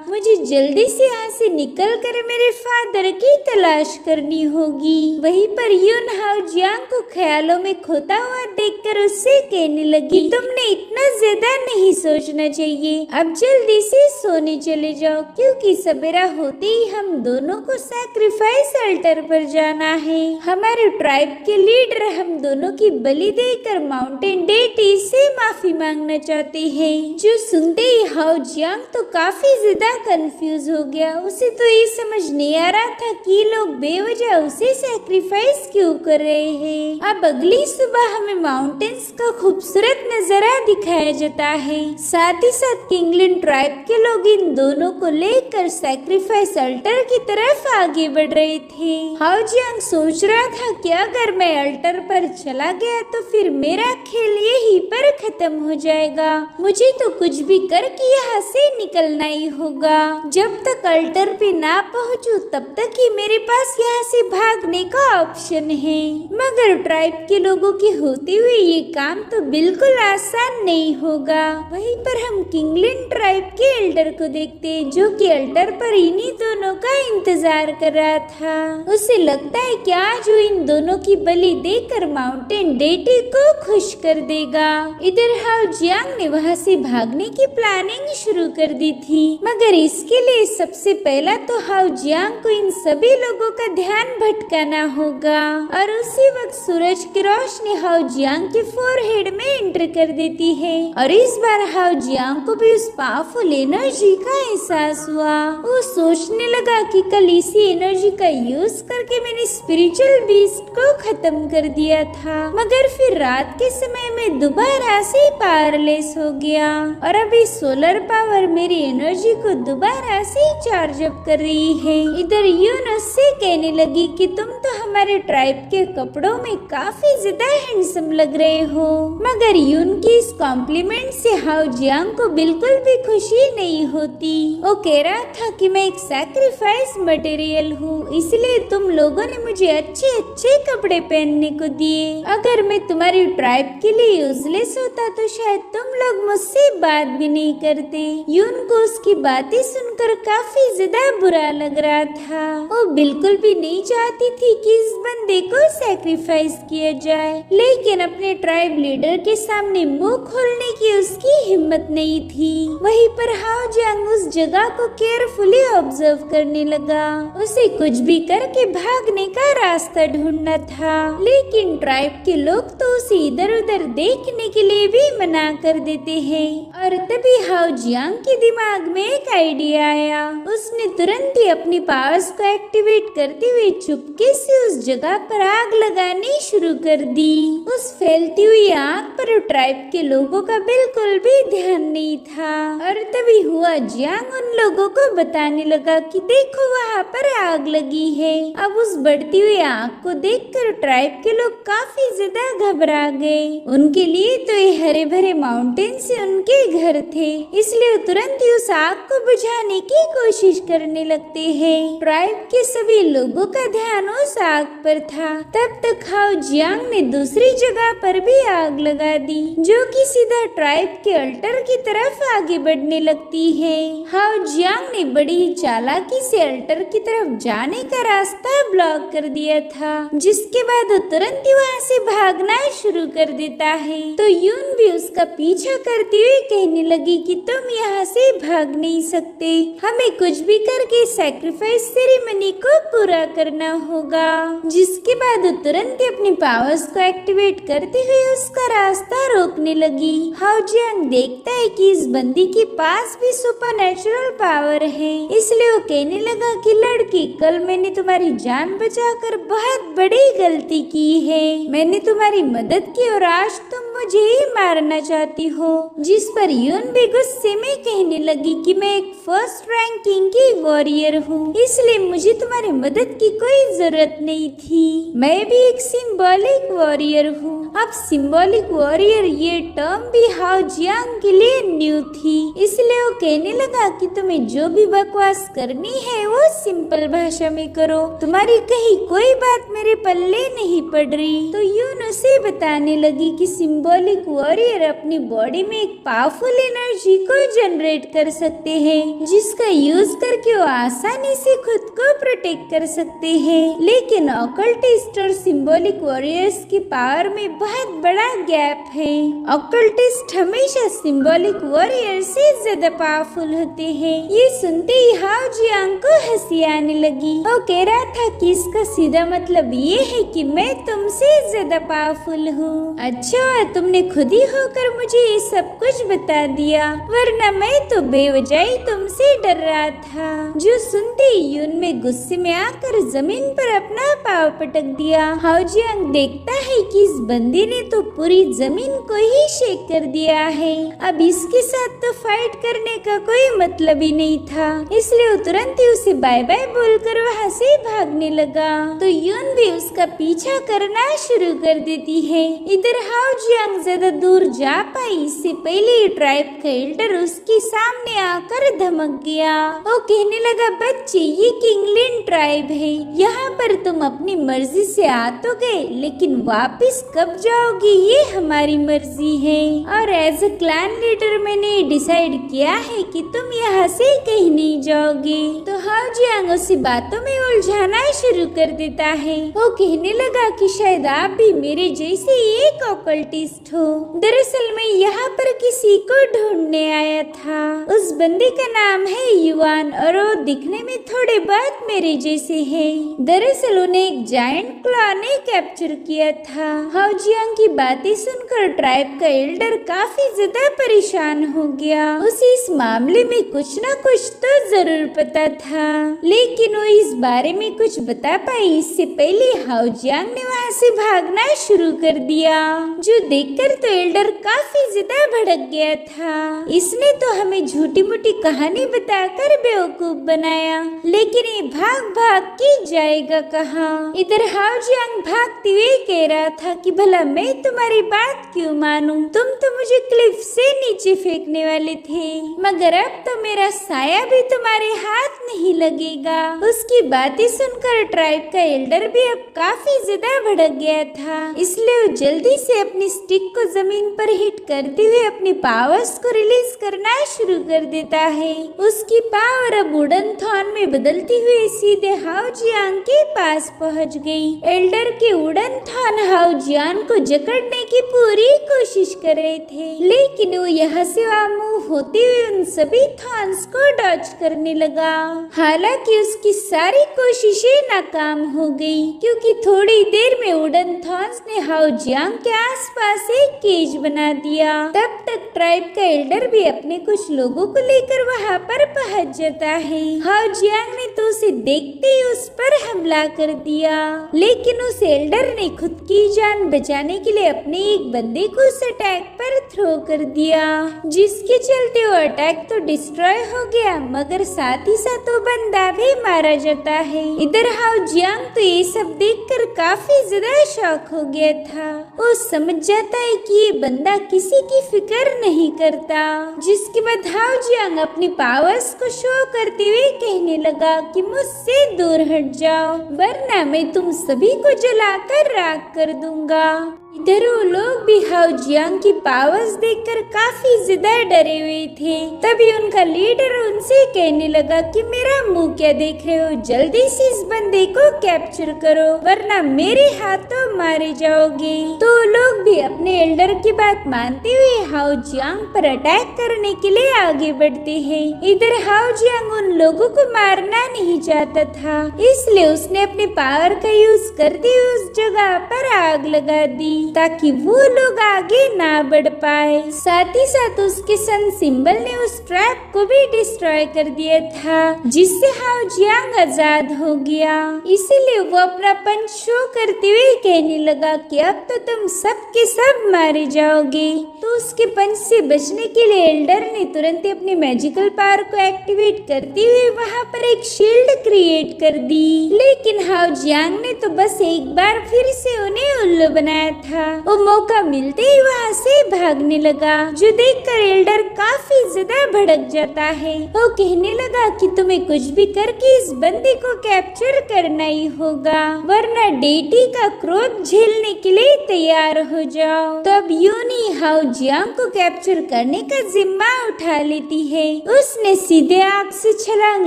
मुझे जल्दी से यहाँ से निकल कर मेरे फादर की तलाश करनी होगी। वहीं पर यून हाओ जियांग को ख्यालों में खोता हुआ देखकर उससे कहने लगी तुमने इतना ज्यादा नहीं सोचना चाहिए, अब जल्दी से सोने चले जाओ, क्योंकि सवेरा होते ही हम दोनों को सैक्रिफाइस अल्टर पर जाना है। हमारे ट्राइब के लीडर हम दोनों की बलि देकर माउंटेन डेटी से माफी माफी मांगना चाहते हैं। जो सुनते ही हाओ जियांग तो काफी ज्यादा कंफ्यूज हो गया। उसे तो ये समझ नहीं आ रहा था कि लोग बेवजह उसे सैक्रिफाइस क्यों कर रहे हैं। अब अगली सुबह हमें माउंटेन्स का खूबसूरत नजारा दिखाया जाता है। साथ ही साथ किंगलिन ट्राइब के लोग इन दोनों को लेकर सैक्रिफाइस अल्टर की तरफ आगे बढ़ रहे थे। हाओ जियांग सोच रहा था कि अगर मैं अल्टर पर चला गया तो फिर मेरा खेल यहीं पर खत्म हो जाएगा। मुझे तो कुछ भी करके यहाँ से निकलना ही होगा। जब तक अल्टर पे ना पहुँचूं तब तक ही मेरे पास यहाँ से भागने का ऑप्शन है। मगर ट्राइब के लोगों के होते हुए ये काम तो बिल्कुल आसान नहीं होगा। वहीं पर हम किंगलिन ट्राइब के एल्डर को देखते हैं, जो कि अल्टर पर इन्हीं दोनों का इंतजार कर रहा था। उसे लगता है कि आज वो इन दोनों की बलि देकर माउंटेन डेटी को खुश कर देगा। इधर हाओ जियांग ने वहाँ से भागने की प्लानिंग शुरू कर दी थी, मगर इसके लिए सबसे पहला तो हाओ जियांग को इन सभी लोगों का ध्यान भटकाना होगा। और उसी वक्त सूरज की रोशनी हाओ जियांग के फोरहेड में एंटर कर देती है और इस बार हाओ जियांग को भी उस पावरफुल एनर्जी का एहसास हुआ। वो सोचने लगा कि कल इसी एनर्जी का यूज करके मैंने स्पिरिचुअल बीस्ट को खत्म कर दिया था, मगर फिर रात के समय में दोबारा से पावरलेस हो गया और अभी सोलर पावर मेरी एनर्जी को दोबारा से चार्ज अप कर रही है। इधर यून उससे कहने लगी कि तुम तो हमारे ट्राइब के कपड़ों में काफी ज्यादा हैंडसम लग रहे हो। मगर यून की इस कॉम्प्लीमेंट से हाओ जियांग को बिल्कुल भी खुशी नहीं होती। वो कह रहा था कि मैं एक सैक्रिफाइस मटेरियल हूँ, इसलिए तुम लोगों ने मुझे अच्छे अच्छे कपड़े पहनने को दिए। अगर मैं तुम्हारी ट्राइब के लिए यूजलेस होता तो शायद तुम लोग मुझसे बात भी नहीं करते। यून को उसकी बातें सुनकर काफी ज्यादा बुरा लग रहा था। वो बिल्कुल भी नहीं चाहती थी कि इस बंदे को सैक्रिफाइस किया जाए, लेकिन अपने ट्राइब लीडर के सामने मुंह खोलने की उसकी हिम्मत नहीं थी। वहीं पर हाओ जियांग उस जगह को केयरफुली ऑब्जर्व करने लगा। उसे कुछ भी करके भागने का रास्ता ढूंढना था, लेकिन ट्राइब के लोग तो उसे इधर उधर देखने के लिए भी मना कर देते हैं। और तभी हाओ जियांग के दिमाग में एक आइडिया आया। उसने तुरंत ही अपनी पावर्स को एक्टिवेट करते हुए चुपके से उस जगह पर आग लगानी शुरू कर दी। उस फैलती हुई आग पर ट्राइब के लोगों का बिल्कुल भी ध्यान नहीं था और तभी हुआ जियांग उन लोगों को बताने लगा कि देखो वहाँ पर आग लगी है। अब उस बढ़ती हुई आग को देखकर ट्राइब के लोग काफी ज्यादा घबरा गए। उनके लिए तो ये हरे भरे माउंटेन से उनके घर थे, इसलिए तुरंत ही उस आग को बुझाने की कोशिश करने लगते हैं। ट्राइब के सभी लोगों का ध्यान उस आग पर था। तब तक हाओ जियांग ने दूसरी जगह पर भी आग लगा दी, जो कि सीधा ट्राइब के अल्टर की तरफ आगे बढ़ने लगती है। हाओ जियांग ने बड़ी ही चालाकी से अल्टर की तरफ जाने का रास्ता ब्लॉक कर दिया था, जिसके बाद वो तुरंत ही वहाँ से भागना शुरू कर देता है। तो यून भी उसका पीछा करते हुए कहने लगी कि तुम यहाँ से भाग नहीं सकते, हमें कुछ भी करके सैक्रिफाइस सेरेमनी को पूरा करना होगा। जिसके बाद वो तुरंत ही अपनी पावर्स को एक्टिवेट करते हुए उसका रास्ता रोकने लगी। हाओ जियांग देखता है कि इस बंदी के पास भी सुपरनैचुरल पावर है, इसलिए वो कहने लगा कि लड़की, कल मैंने तुम्हारी जान बचाकर बहुत बड़ी गलती की है। मैंने तुम्हारी मदद की और आज तुम मुझे ही मारना चाहती हो। जिस पर यून भी गुस्से में कहने लगी कि मैं एक फर्स्ट रैंकिंग की वॉरियर हूँ, इसलिए मुझे तुम्हारी मदद की कोई जरूरत नहीं थी। मैं भी एक सिंबॉलिक वॉरियर हूँ। अब सिंबॉलिक वॉरियर ये टर्म भी हाओ जियांग के लिए न्यू थी, इसलिए वो कहने लगा कि तुम्हें जो भी बकवास करनी है वो सिंपल भाषा में करो, तुम्हारी कहीं कोई बात मेरे पल्ले नहीं पड़ रही। तो यून उसे बताने लगी कि सिंबॉलिक वॉरियर अपनी बॉडी में एक पावरफुल एनर्जी को जनरेट कर सकते हैं, जिसका यूज करके वो आसानी से खुद को प्रोटेक्ट कर सकते हैं। लेकिन ऑकल्टिस्ट और सिंबॉलिक वॉरियर्स की पावर में बहुत बड़ा गैप है। ऑकल्टिस्ट हमेशा सिंबॉलिक वॉरियर से ज्यादा पावरफुल होते हैं। ये सुनते ही हाओ जियांग को हंसी आने लगी। वो कह रहा था कि इसका सीधा मतलब ये है कि मैं तुमसे ज्यादा पावरफुल हूँ। अच्छा, तुमने खुद ही होकर मुझे ये सब कुछ बता दिया, वरना मैं तो बेवजह ही तुमसे डर रहा था। जो सुनते ही यून में गुस्से में आकर जमीन पर अपना पाँव पटक दिया। हाउ जियांग देखता है कि इस बंदी ने तो पूरी जमीन को ही शेक कर दिया है। अब इसके साथ तो फाइट करने का कोई मतलब ही नहीं था, इसलिए वो तुरंत ही उसे बाय बाय बोलकर वहाँ से भागने लगा। तो यून भी उसका पीछा करना शुरू कर देती है। इधर हाउ जियांग ज्यादा दूर जा पाई इससे पहले ट्राइब का एल्डर उसके सामने आकर धमक गया। वो कहने लगा, बच्चे ये किंगलिन ट्राइब है, यहाँ पर तुम अपनी मर्जी से आ तो गए, लेकिन वापस कब जाओगे ये हमारी मर्जी है। और एज अ क्लैन लीडर मैंने डिसाइड किया है कि तुम यहाँ से कहीं नहीं जाओगे। तो हाउ जियांग उसी बातों में उलझाना शुरू कर देता है। वो कहने लगा कि शायद आप भी मेरे जैसे एक ऑकल्टिस्ट हो। दरअसल मैं यहाँ पर किसी को ढूंढने आया था। उस बंदे का नाम है युवान और वो दिखने में थोड़े बहुत मेरे जैसे है। दरअसल उन्हें एक जायंट क्लॉ ने कैप्चर किया था। हाउ जियांग की बातें सुनकर ट्राइब का एल्डर काफी ज्यादा परेशान हो गया। उसे इस मामले में कुछ न कुछ तो जरूर पता था, लेकिन वो इस बारे में कुछ बता पाई इससे पहले हाउ जियांग ने वहाँ से भागना शुरू कर दिया, जो देखकर तो एल्डर काफी ज्यादा भड़क गया था। इसने तो हमें झूठी मूठी कहानी बताकर बेवकूफ बनाया, लेकिन ये भाग भाग के जाएगा कहाँ। इधर हाउ जियांग भागते हुए कह रहा था कि भला मैं तुम्हारी बात क्यों मानूं, तुम तो मुझे क्लिफ से नीचे फेंकने वाले थे, मगर अब तो मेरा साया भी तुम्हारे हाथ नहीं लगेगा। उसकी बातें सुनकर ट्राइब का एल्डर भी अब काफी ज्यादा भड़क गया था, इसलिए वो जल्दी से अपनी स्टिक को जमीन पर हिट करते हुए अपनी पावर्स को रिलीज करना शुरू कर देता है। उसकी पावर अब वुडन थॉर्न में बदलती हुई सीधे हाउ जियांग के पास पहुंच गई। एल्डर के वुडन थॉर्न हाउ जियांग को जकड़ने की पूरी कोशिश कर रहे थे, लेकिन वो यहाँ से वहाँ मूव होते हुए उन सभी थॉर्न्स को डॉज करने लगा। हालांकि उसकी सारी कोशिशें नाकाम हो गई, क्योंकि थोड़ी देर में वुडन थॉर्न्स ने हाउ जियांग के आसपास एक केज बना दिया। तब तक ट्राइब का एल्डर भी अपने कुछ लोगों को लेकर वहाँ पर पहुँच जाता है। हाउ जियांग ने तो उसे देखते ही उस पर हमला कर दिया, लेकिन उस एल्डर ने खुद की जान बचाने के लिए अपने एक बंदे को उस अटैक पर थ्रो कर दिया, जिसके चलते वो अटैक तो डिस्ट्रॉय हो गया, मगर साथ ही साथ वो बंदा भी मारा जाता है। इधर हाउ जियांग तो ये सब देखकर काफी ज्यादा शॉक हो गया था। वो समझ जाता है कि ये बंदा किसी की फिक्र नहीं करता, जिसके बाद हाउ जियांग अपनी पावर्स को शो करते हुए कहने लगा कि मुझसे दूर हट जाओ, वरना मैं तुम सभी को जलाकर राख कर दूंगा। इधर वो लोग भी हाउ जियांग की पावर्स देखकर काफी ज्यादा डरे हुए थे। तभी उनका लीडर उनसे कहने लगा कि मेरा मुंह क्या देख रहे हो, जल्दी से इस बंदे को कैप्चर करो, वरना मेरे हाथों मारे जाओगे। तो लोग भी अपने एल्डर की बात मानते हुए हाउ जियांग पर अटैक करने के लिए आगे बढ़ते हैं। इधर हाउ जियांग उन लोगों को मारना नहीं चाहता था, इसलिए उसने अपने पावर का यूज करते हुए उस जगह पर आग लगा दी, ताकि वो लोग आगे ना बढ़ पाए। साथ ही साथ उसके सन सिंबल ने उस ट्रैप को भी डिस्ट्रॉय कर दिया था, जिससे हाउ जियांग आजाद हो गया। इसीलिए वो अपना पंच शो करते हुए कहने लगा कि अब तो तुम सब के सब मारे जाओगे। तो उसके पंच से बचने के लिए एल्डर ने तुरंत अपनी मैजिकल पावर को एक्टिवेट करते हुए वहाँ पर एक शील्ड क्रिएट कर दी, लेकिन हाउ जियांग ने तो बस एक बार फिर से उन्हें उल्लू बनाया था। वो मौका मिलते ही वहाँ से भागने लगा, जो देखकर एल्डर काफी ज्यादा भड़क जाता है। वो कहने लगा कि तुम्हें कुछ भी करके इस बंदे को कैप्चर करना ही होगा, वरना डेटी का क्रोध झेलने के लिए तैयार हो जाओ। तो अब यूनी हाउ जियांग को कैप्चर करने का जिम्मा उठा लेती है। उसने सीधे आग से छलांग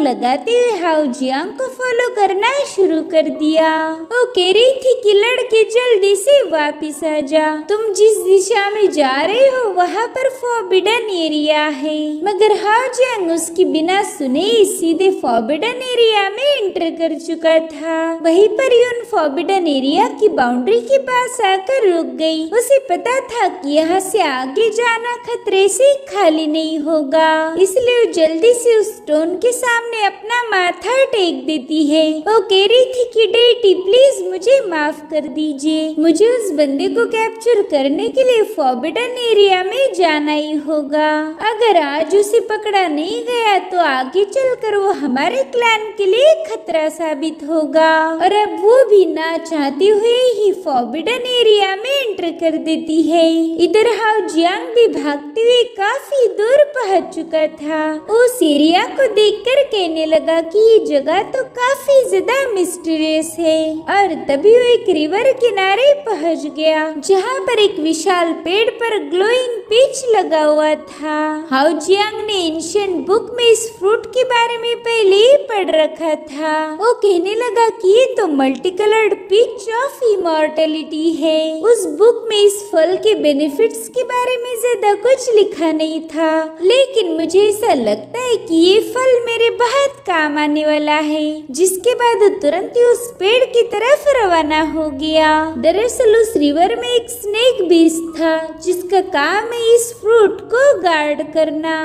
लगाते हुए हाउ जियांग को फॉलो करना शुरू कर दिया। वो कह रही थी कि लड़के जल्दी से वापिस वापस आ जा। तुम जिस दिशा में जा रहे हो वहाँ पर फॉरबिडन एरिया है। मगर हाओ जियांग उसकी बिना सुने सीधे फॉरबिडन एरिया में एंटर कर चुका था। वहीं पर यून फॉरबिडन एरिया की बाउंड्री के पास आकर रुक गई। उसे पता था कि यहाँ से आगे जाना खतरे से खाली नहीं होगा, इसलिए वो जल्दी से उस स्टोन के सामने अपना माथा टेक देती है। वो कह रही थी कि डेटी प्लीज मुझे माफ कर दीजिए, मुझे उस बंदे को कैप्चर करने के लिए फॉरबिडन एरिया में जाना ही होगा। अगर आज उसे पकड़ा नहीं गया तो आगे चलकर वो हमारे क्लैन के लिए खतरा साबित होगा। और अब वो भी ना चाहते हुए ही फॉरबिडन एरिया में एंटर कर देती है। इधर हाओ जियांग भी भागते हुए काफी दूर पहुंच चुका था। उस एरिया को देखकर कहने लगा कि ये जगह तो काफी ज्यादा मिस्टीरियस है। और तभी वो एक रिवर किनारे पहुंच गया जहाँ पर एक विशाल पेड़ पर ग्लोइंग पीच लगा हुआ था। हाओ जियांग ने एंशिएंट बुक में इस फ्रूट के बारे में पहले ही पढ़ रखा था। वो कहने लगा कि ये तो multi coloured peach of immortality है। उस बुक में इस फल के बेनिफिट्स के बारे में ज्यादा कुछ लिखा नहीं था, लेकिन मुझे ऐसा लगता है कि ये फल मेरे बहुत काम आने वाला है। जिसके बाद तुरंत ही उस पेड़ की तरफ रवाना हो गया। दरअसल उस रिवर में एक स्नेक बीस्ट था जिसका काम है इस फ्रूट को गार्ड करना।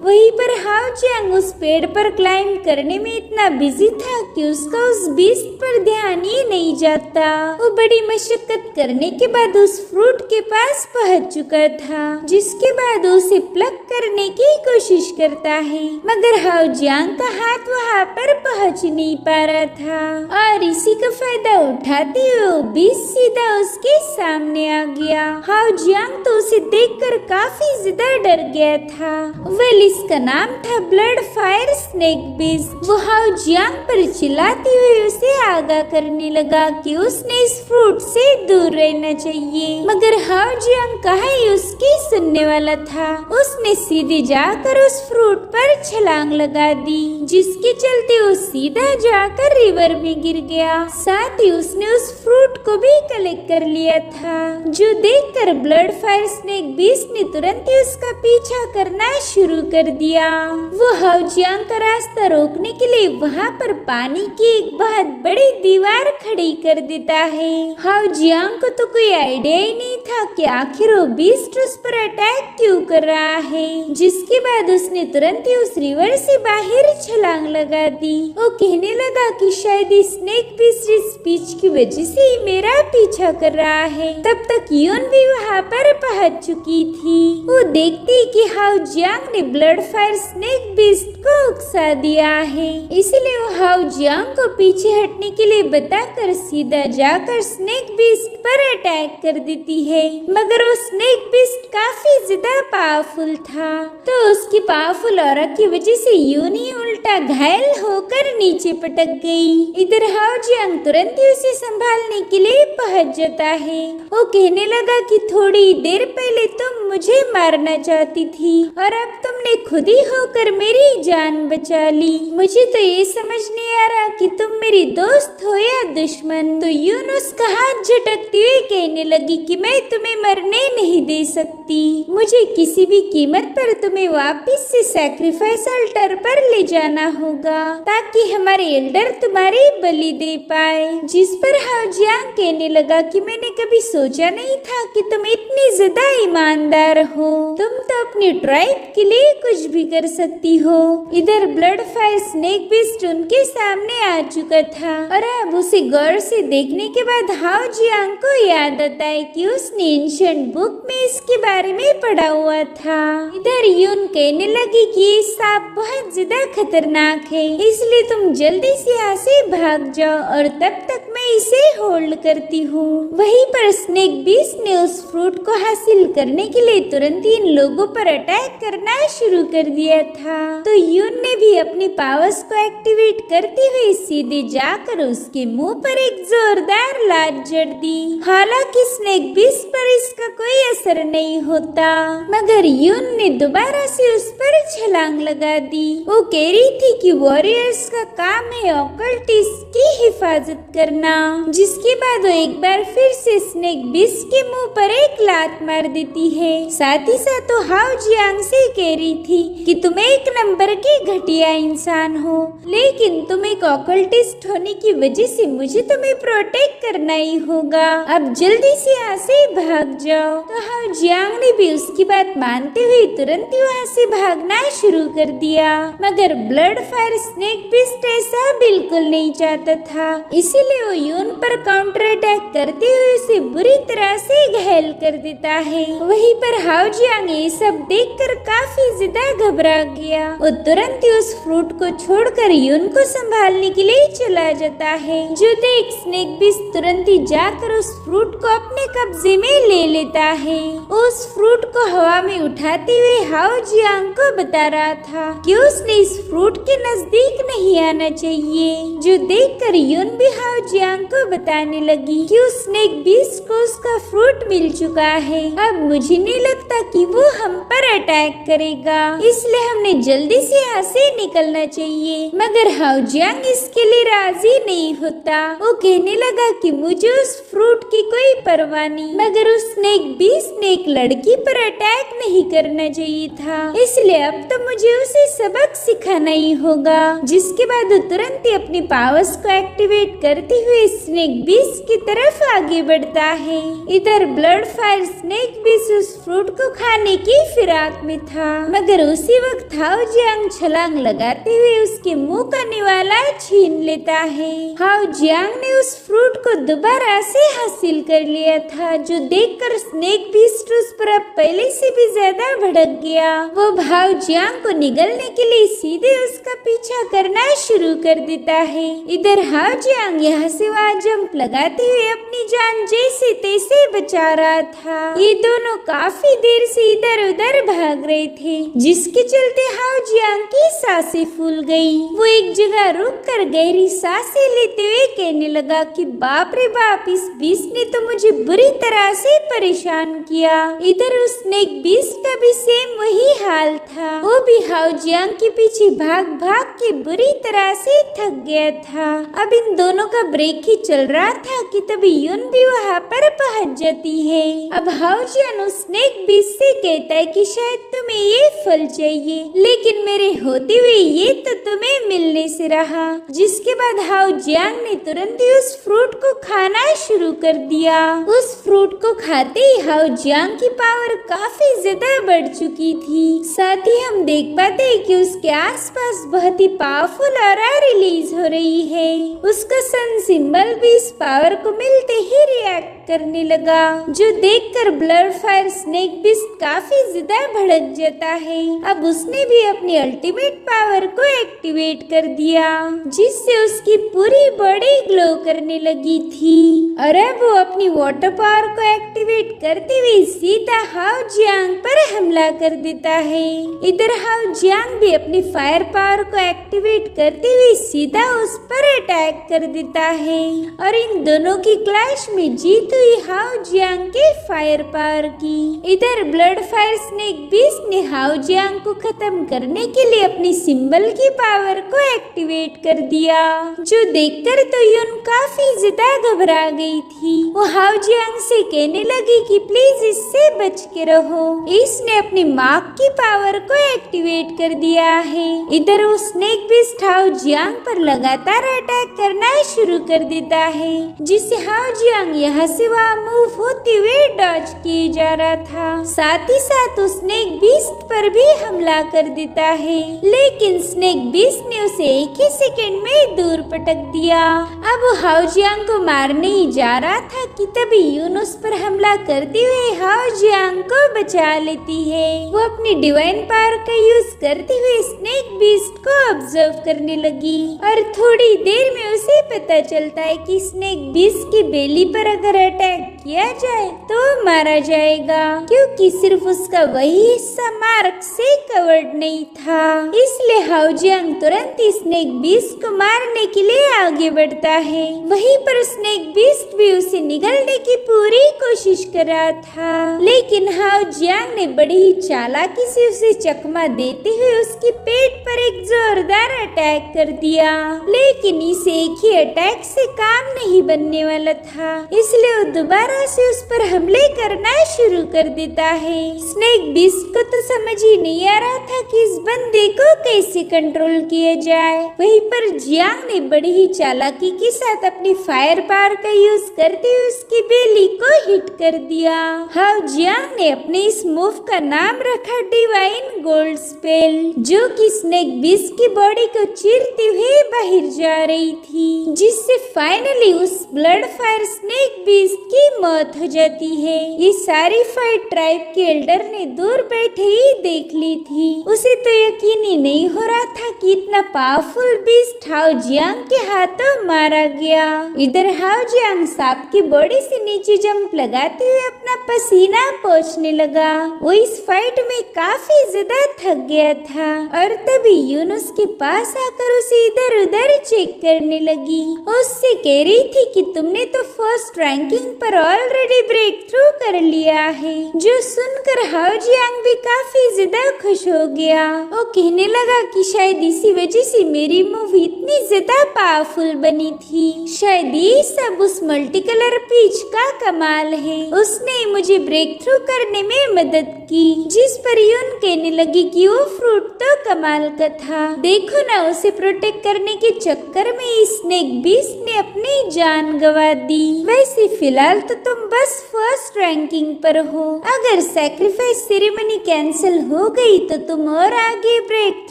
वहीं पर हाओ जियांग उस पेड़ पर क्लाइंब करने में इतना बिजी था कि उसका उस बीस्ट पर ध्यान ही नहीं जाता। वो बड़ी मशक्कत करने के बाद उस फ्रूट के पास पहुंच चुका था, जिसके बाद उसे प्लक करने की कोशिश करता है। मगर हाओ जियांग का हाथ वहाँ पर पहुँच नहीं पा रहा था और इसी का फायदा उठाते हुए वो बीस्ट सीधा उसके सामने आ गया। हाओ जियांग तो उसे देखकर काफी ज्यादा डर गया था। वेल इसका नाम था ब्लड फायर स्नेक बीस्ट। वो हाओ जियांग पर चिल्लाते हुए उसे आगाह करने लगा कि उसने इस फ्रूट से दूर रहना चाहिए। मगर हाओ जियांग कहाँ ही उसकी सुनने वाला था। उसने सीधे जाकर उस फ्रूट पर छलांग लगा दी, जिसके चलते वो सीधा जाकर रिवर में गिर गया। साथ ही उसने उस फ्रूट को भी कलेक्ट कर लिया था, जो देखकर ब्लड फायर स्नेक बीस्ट ने तुरंत ही उसका पीछा करना शुरू कर दिया। वो हाओ जियांग का रास्ता रोकने के लिए वहाँ पर पानी की एक बहुत बड़ी दीवार खड़ी कर देता है। हाओ जियांग को तो कोई आइडिया ही नहीं था कि आखिर वो बीस्ट उस पर अटैक क्यों कर रहा है। जिसके बाद उसने तुरंत ही उस रिवर से बाहर छलांग लगा दी। वो कहने लगा कि शायद स्नेक बीस्ट इस स्पीच की वजह से ही मेरा पीछा कर रहा है। तब तक यून भी वहाँ पर पहुँच चुकी थी। वो देखती कि हाओ जियांग ने ब्लड फायर स्नेक बीस्ट को उकसा दिया है, इसलिए वो हाओ जियांग को पीछे हटने के लिए बताकर सीधा जाकर स्नेक बीस्ट पर अटैक कर देती है। मगर वो स्नेक बीस्ट काफी ज्यादा पावरफुल था, तो उसकी पावरफुल ऑरा की वजह से यून ही उल्टा घायल होकर नीचे पटक गई। इधर हाओ जियांग तुरंत ही उसे संभालने के लिए पहुंच जाता है। वो कहने लगा कि थोड़ी देर पहले तुम मुझे मारना चाहती थी और अब तुमने खुद ही होकर मेरी जान बचा ली। मुझे तो ये समझ नहीं आ रहा कि तुम मेरी दोस्त हो या दुश्मन। तो यून उसका हाथ झटकते हुए कहने लगी कि मैं तुम्हें मरने नहीं दे सकती। मुझे किसी भी कीमत पर तुम्हें वापस से सैक्रिफाइस अल्टर पर ले जाना होगा ताकि हमारे एल्डर तुम्हारी बलि दे पाए। जिस पर हाओ जियांग कहने लगा कि मैंने कभी सोचा नहीं था कि तुम इतनी ज्यादा ईमानदार हो। तुम तो अपनी ट्राइब के लिए कुछ भी कर सकती हो। इधर ब्लड फायर स्नेक बीस्ट उनके सामने आ चुका था और अब उसे गौर से देखने के बाद हाओ जियांग को याद आता है कि उसने एंशिएंट बुक में इसके बारे में पढ़ा हुआ था। इधर यून कहने लगी कि ये सांप बहुत ज्यादा खतरनाक है, इसलिए तुम जल्दी से यहाँ से भाग जाओ और तब तक मैं इसे होल्ड करती हूँ। वहीं पर स्नेक बीस्ट ने उस फ्रूट को हासिल करने के लिए तुरंत ही इन लोगों पर अटैक करना शुरू कर दिया था। तो यून ने भी अपनी पावर्स को एक्टिवेट करते हुए सीधे जाकर उसके मुंह पर एक जोरदार लात जड़ दी। हालांकि स्नेक बीस्ट पर इसका कोई असर नहीं होता, मगर यून ने दोबारा से उस पर छलांग लगा दी। वो कह रही थी कि वॉरियर्स का काम है ऑकल्टिस्ट की हिफाजत करना। जिसके बाद वो एक बार फिर से स्नेक बीस्ट के मुंह पर एक लात मार देती है। साथ ही साथ वो हाउ जियांग से कह रही थी कि तुम एक नंबर के घटिया इंसान हो, लेकिन तुम एक ऑकल्टिस्ट होने की वजह से मुझे तुम्हें प्रोटेक्ट करना ही होगा। अब जल्दी से यहाँ से भाग जाओ। तो हाउ जियांग ने भी उसकी बात मानते हुए तुरंत ही वहाँ से भागना शुरू कर दिया। मगर ब्लड फायर स्नेक बीस्ट ऐसा बिल्कुल नहीं चाहता था, इसीलिए वो यून पर काउंटर अटैक करते हुए उसे बुरी तरह से घायल कर देता है। वहीं पर हाउ जियांग ये सब देखकर काफी ज्यादा घबरा गया। वो तुरंत ही उस फ्रूट को छोड़कर यून को संभालने के लिए चला जाता है। जो देख स्नेक बीस्ट तुरंत ही जाकर उस फ्रूट को अपने कब्जे में ले लेता है। उस फ्रूट को हवा में उठाते हुए हाउ जियांग को बता रहा था कि उसने इस फ्रूट के नजदीक नहीं आना चाहिए। जो देखकर यून भी हाउ जियांग को बताने लगी कि उस स्नेक बीस्ट को उसका फ्रूट मिल चुका है। अब मुझे नहीं लगता कि वो हम पर अटैक करेगा, इसलिए हमने जल्दी से यहाँ से निकलना चाहिए। मगर हाउ जियांग इसके लिए राजी नहीं होता। वो कहने लगा कि मुझे उस फ्रूट की कोई परवाह नहीं, मगर उस स्नेक बीस्ट ने एक लड़की पर अटैक नहीं करना चाहिए था, इसलिए अब तो मुझे उसे सबक सिखाना ही होगा। जिसके बाद वो तुरंत ही अपनी पावर्स को एक्टिवेट करते हुए स्नेक बीस्ट की तरफ आगे बढ़ता है। इधर ब्लड फायर स्नेक बीस्ट उस फ्रूट को खाने की फिराक में था, मगर उसी वक्त हाउ जियांग छलांग लगाते हुए उसके मुंह का निवाला छीन लेता है। हाउ जियांग ने उस फ्रूट को दोबारा से हासिल कर लिया था, जो देखकर स्नेक बीस्ट उस पर अब पहले से भी ज्यादा भड़क गया। वो हाउ जियांग को निगलने के लिए सीधे उसका पीछा करना शुरू कर देता है। इधर हाउ जियांग यहाँ से वहाँ जंप लगाते हुए अपनी जान जैसे तैसे बचा रहा था। ये दोनों काफी देर से इधर उधर भाग रहे थे, जिसके चलते हाउ जियांग की सांसें फूल गई। वो एक जगह रुक कर गहरी सांसें लेते हुए कहने लगा कि बाप रे बाप, इस बीस्ट ने तो मुझे बुरी तरह से परेशान किया। इधर उस स्नेक बीस्ट का भी सेम वही हाल था। वो भी हाउ जियांग के पीछे भाग भाग के बुरी तरह से थक गया था। अब इन दोनों का ब्रेक ही चल रहा था कि तभी यून भी वहाँ पर पहुँच जाती है। अब हाउ जियांग उस स्नेक बीस्ट से कहता है कि शायद तुम्हें ये फल चाहिए, लेकिन मेरे होते हुए ये तो तुम्हें मिलने से रहा। जिसके बाद हाउ जियांग ने तुरंत ही उस फ्रूट को खाना शुरू कर दिया। उस फ्रूट को खाते ही हाउ जियांग की पावर काफी ज्यादा बढ़ चुकी थी। साथ ही हम देख पाते हैं कि उसके आसपास बहुत ही पावरफुल ऑरा रिलीज हो रही है। उसका सन सिंबल भी इस पावर को मिलते ही रिएक्ट करने लगा, जो देखकर ब्लड फायर स्नेक बीस्ट काफी ज्यादा भड़क जाता है। अब उसने भी अपनी अल्टीमेट पावर को एक्टिवेट कर दिया, जिससे उसकी पूरी बॉडी ग्लो करने लगी थी। और अब वो अपनी वाटर पावर को एक्टिवेट करते हुए सीधा हाउ जियांग पर हमला कर देता है। इधर हाउ जियांग भी अपनी फायर पावर को एक्टिवेट करते हुए सीधा उस पर अटैक कर देता है, और इन दोनों की क्लैश में जीत हुई हाउ जियांग के फायर पावर की। इधर ब्लड फायर स्नेक बीस्ट ने हाउ जियांग को खत्म करने के लिए अपनी सिंबल की पावर को एक्टिवेट कर दिया, जो देखकर तो यून काफी ज्यादा घबरा गई थी। वो हाउ जियांग से कहने लगी कि प्लीज इससे बच के रहो। इसने अपनी माँ की पावर को एक्टिवेट कर दिया है। इधर वो स्नेक बीस्ट हाउ जियांग पर लगातार अटैक करना शुरू कर देता है, जिससे हाउ जियांग यहाँ से वहाँ मूव होते हुए डॉज किए जा रहा था। साथ ही साथ उस स्नेक बीस्ट पर भी हमला कर देता है, लेकिन स्नेक बीस्ट ने उसे एक ही सेकंड में दूर पटक दिया। अब वो हाउ जियांग को मारने ही जा रहा था कि तभी यून उस पर हमला करते हुए हाउ जियांग को बचा लेती है। वो अपनी डिवाइन पावर का यूज करते हुए स्नेक बीस्ट को ऑब्जर्व करने लगी, और थोड़ी देर में उसे पता चलता है कि स्नेक बीस्ट की बेली पर अगर अटैक किया जाए तो मारा जाएगा, क्योंकि सिर्फ उसका वही हिस्सा मार्क से कवर्ड नहीं था। इसलिए हाउ जियांग तुरंत स्नेक बीस्ट को मारने के लिए आगे बढ़ता है। वहीं पर स्नेक बीस्ट भी उसे निगलने की पूरी कोशिश कर रहा था, लेकिन हाउ जियांग ने बड़ी ही चालाकी से उसे चकमा देते हुए उसके पेट पर एक जोरदार अटैक कर दिया। लेकिन इस एक ही अटैक से काम नहीं बनने वाला था, इसलिए वो दोबारा से उस पर हमले करना शुरू कर देता है। स्नेक बीस्ट को तो समझ ही नहीं आ रहा था कि इस बंदे को कैसे कंट्रोल किया जाए। वहीं पर जियांग ने बड़ी ही चालाकी के साथ अपनी फायर पावर का यूज करते हुए उसकी बेली को हिट कर दिया। हाउ जियांग ने अपने इस मूव का नाम रखा डिवाइन गोल्ड स्पेल, जो कि स्नेक बीस्ट की बॉडी को चीरते हुए बाहर जा रही थी, जिससे फाइनली उस ब्लड फायर स्नेक बीस्ट की मौत हो जाती है। ये सारी फाइट ट्राइब के एल्डर ने दूर बैठे ही देख ली थी। उसे तो यकीन ही नहीं हो रहा था कि इतना पावरफुल बीस्ट हाउ जियांग के हाथों मारा गया। इधर हाउ जियांग सांप की बॉडी से नीचे जंप लगाते हुए अपना पसीना पोंछने लगा। वो इस फाइट में काफी ज्यादा थक गया था और तभी यून उसके पास आकर उसे इधर उधर चेक करने लगी। उससे कह रही थी कि तुमने तो फर्स्ट रैंकिंग पर ऑलरेडी ब्रेक थ्रू कर लिया है, जो सुनकर हाउ जियांग भी काफी ज्यादा खुश हो गया। वो कहने लगा कि शायद इसी वजह से मेरी मूव इतनी ज्यादा पावरफुल बनी थी। शायद ये सब उस मल्टी कलर पीच का कमाल है, उसने मुझे ब्रेक थ्रू करने में मदद की। जिस पर यून कहने लगी कि वो फ्रूट तो कमाल का था, देखो ना उसे प्रोटेक्ट करने के चक्कर में स्नेक बीस्ट ने अपनी जान गंवा दी। वैसे फिलहाल तो तुम बस फर्स्ट रैंकिंग पर हो, अगर सैक्रिफाइस सेरेमनी कैंसिल हो गई तो तुम और आगे ब्रेक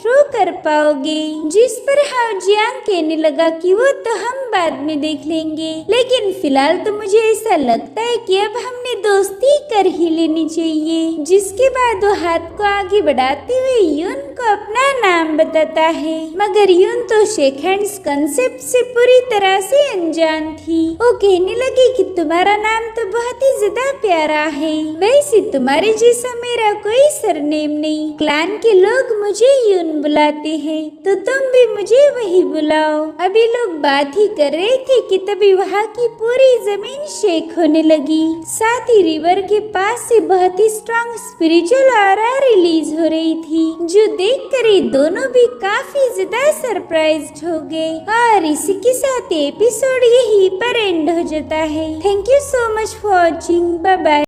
थ्रू कर पाओगे। जिस पर हाउ जियांग कहने लगा कि वो तो हम बाद में देख लेंगे, लेकिन फिलहाल तो मुझे ऐसा लगता है कि अब हमने दोस्ती कर ही लेनी चाहिए। जिसके बाद वो हाथ को आगे बढ़ाते हुए यून को अपना नाम बताता है, मगर यून तो शेक हैंड्स कंसेप्ट से पूरी तरह से अनजान थी। वो कहने लगी कि तुम्हारा नाम तो बहुत ही ज्यादा प्यारा है, वैसे तुम्हारे जैसा मेरा कोई सरनेम नहीं, क्लान के लोग मुझे यून बुलाते हैं, तो तुम भी मुझे वही बुलाओ। अभी लोग बात ही कर रहे थे कि तभी वहाँ की पूरी जमीन शेक होने लगी। साथ ही रिवर के पास से बहुत ही स्ट्रॉन्ग स्पिरिचुअल ऑरा रिलीज हो रही थी, जो देखकर ये दोनों भी काफी ज्यादा सरप्राइज्ड हो गए। और इसी के साथ एपिसोड यहीं पर एंड हो जाता है। Thank you so much for watching. Bye bye.